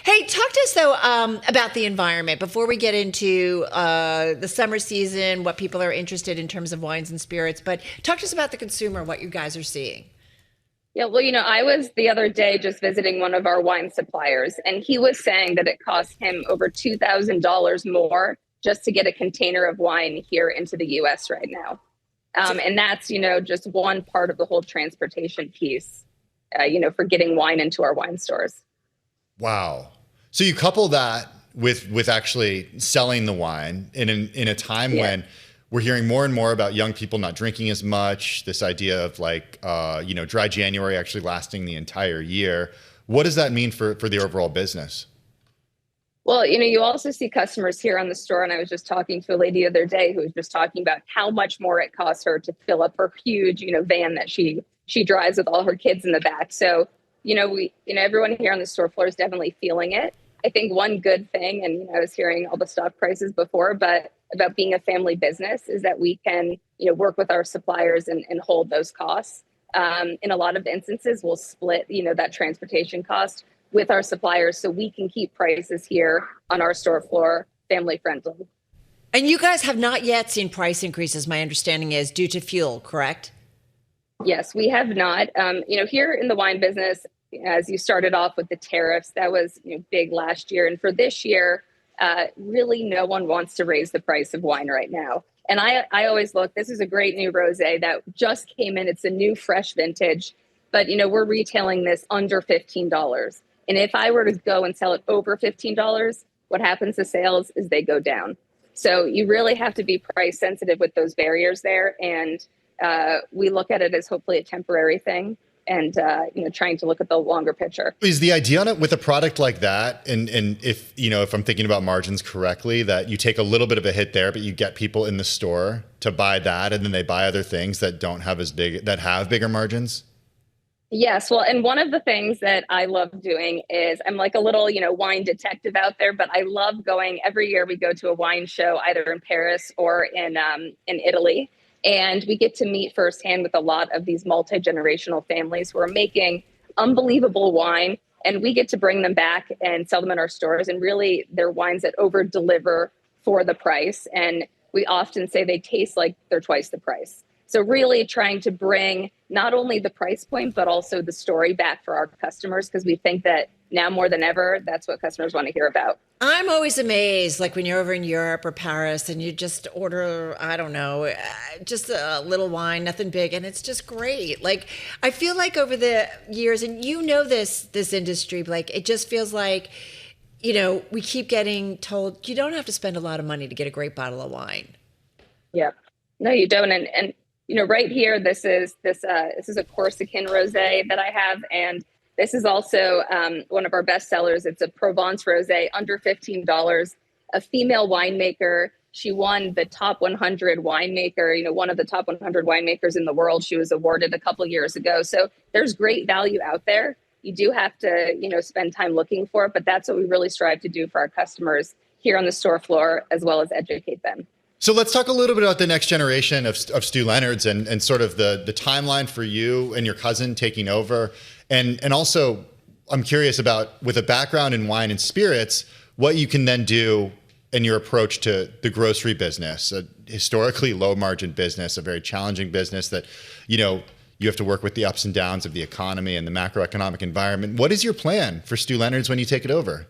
Hey, talk to us though about the environment before we get into the summer season, what people are interested in terms of wines and spirits. But talk to us about the consumer, what you guys are seeing. Yeah, well, I was the other day just visiting one of our wine suppliers, and he was saying that it cost him over $2,000 more just to get a container of wine here into the US right now. And that's, just one part of the whole transportation piece, for getting wine into our wine stores. Wow. So you couple that with actually selling the wine in a time when we're hearing more and more about young people not drinking as much, this idea of dry January actually lasting the entire year. What does that mean for the overall business? Well, you also see customers here on the store. And I was just talking to a lady the other day who was just talking about how much more it costs her to fill up her huge, van that she drives with all her kids in the back. So, everyone here on the store floor is definitely feeling it. I think one good thing, and I was hearing all the stock prices before, but about being a family business is that we can, work with our suppliers and hold those costs. In a lot of instances, we'll split, that transportation cost with our suppliers so we can keep prices here on our store floor family friendly. And you guys have not yet seen price increases, my understanding is, due to fuel, correct? Yes, we have not. Here in the wine business, as you started off with the tariffs, that was big last year. And for this year, really no one wants to raise the price of wine right now. And I always look, this is a great new rosé that just came in. It's a new fresh vintage, but we're retailing this under $15. And if I were to go and sell it over $15, what happens to sales is they go down. So you really have to be price sensitive with those barriers there. And we look at it as hopefully a temporary thing and, trying to look at the longer picture. Is the idea on it with a product like that, and if I'm thinking about margins correctly, that you take a little bit of a hit there, but you get people in the store to buy that, and then they buy other things that have bigger margins? Yes. Well, and one of the things that I love doing is I'm like a little, wine detective out there, but I love going every year. We go to a wine show, either in Paris or in Italy. And we get to meet firsthand with a lot of these multi-generational families who are making unbelievable wine. And we get to bring them back and sell them in our stores. And really, they're wines that over deliver for the price. And we often say they taste like they're twice the price. So really trying to bring not only the price point, but also the story back for our customers, because we think that now more than ever, that's what customers want to hear about. I'm always amazed, like when you're over in Europe or Paris and you just order, I don't know, just a little wine, nothing big, and it's just great. Like, I feel like over the years, and this industry, like, it just feels like, we keep getting told you don't have to spend a lot of money to get a great bottle of wine. Yeah, no, you don't. And right here, this is a Corsican rosé that I have, and this is also one of our best sellers. It's a Provence rosé, under $15. A female winemaker. She won the top 100 winemaker. One of the top 100 winemakers in the world. She was awarded a couple years ago. So there's great value out there. You do have to, spend time looking for it, but that's what we really strive to do for our customers here on the store floor, as well as educate them. So let's talk a little bit about the next generation of Stew Leonards and sort of the timeline for you and your cousin taking over. And also, I'm curious about, with a background in wine and spirits, what you can then do in your approach to the grocery business, a historically low margin business, a very challenging business that, you have to work with the ups and downs of the economy and the macroeconomic environment. What is your plan for Stew Leonard's when you take it over?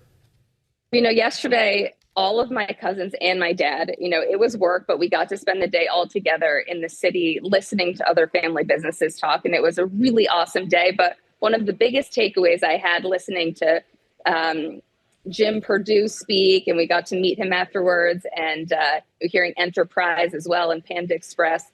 Yesterday, all of my cousins and my dad, it was work, but we got to spend the day all together in the city listening to other family businesses talk. And it was a really awesome day. But one of the biggest takeaways I had listening to Jim Purdue speak, and we got to meet him afterwards, and hearing Enterprise as well and Panda Express,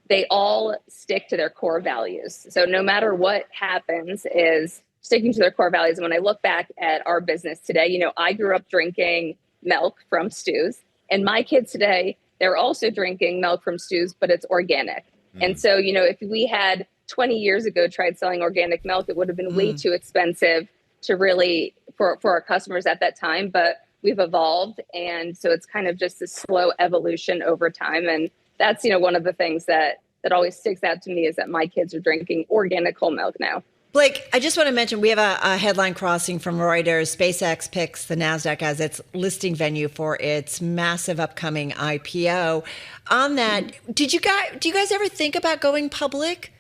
they all stick to their core values. So no matter what happens is sticking to their core values. And when I look back at our business today, I grew up drinking milk from Stew's, and my kids today, they're also drinking milk from Stew's, but it's organic. And so, if we had 20 years ago tried selling organic milk, it would have been way too expensive to really for our customers at that time. But we've evolved, and so it's kind of just a slow evolution over time. And that's one of the things that always sticks out to me is that my kids are drinking organic whole milk now. Blake, I just want to mention we have a headline crossing from Reuters. SpaceX picks the NASDAQ as its listing venue for its massive upcoming IPO. On that, do you guys ever think about going public?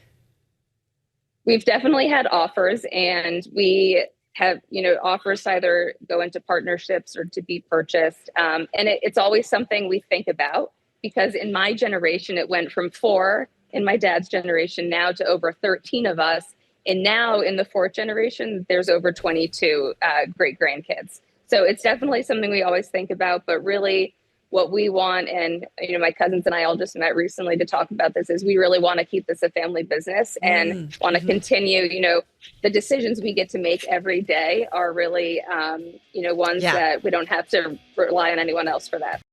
We've definitely had offers, and we have, offers to either go into partnerships or to be purchased. And it's always something we think about, because in my generation, it went from 4, in my dad's generation now to over 13 of us. And now in the 4th generation, there's over 22 great grandkids. So it's definitely something we always think about, but really what we want, and my cousins and I all just met recently to talk about this, is we really want to keep this a family business and want to continue, the decisions we get to make every day are really, ones that we don't have to rely on anyone else for that.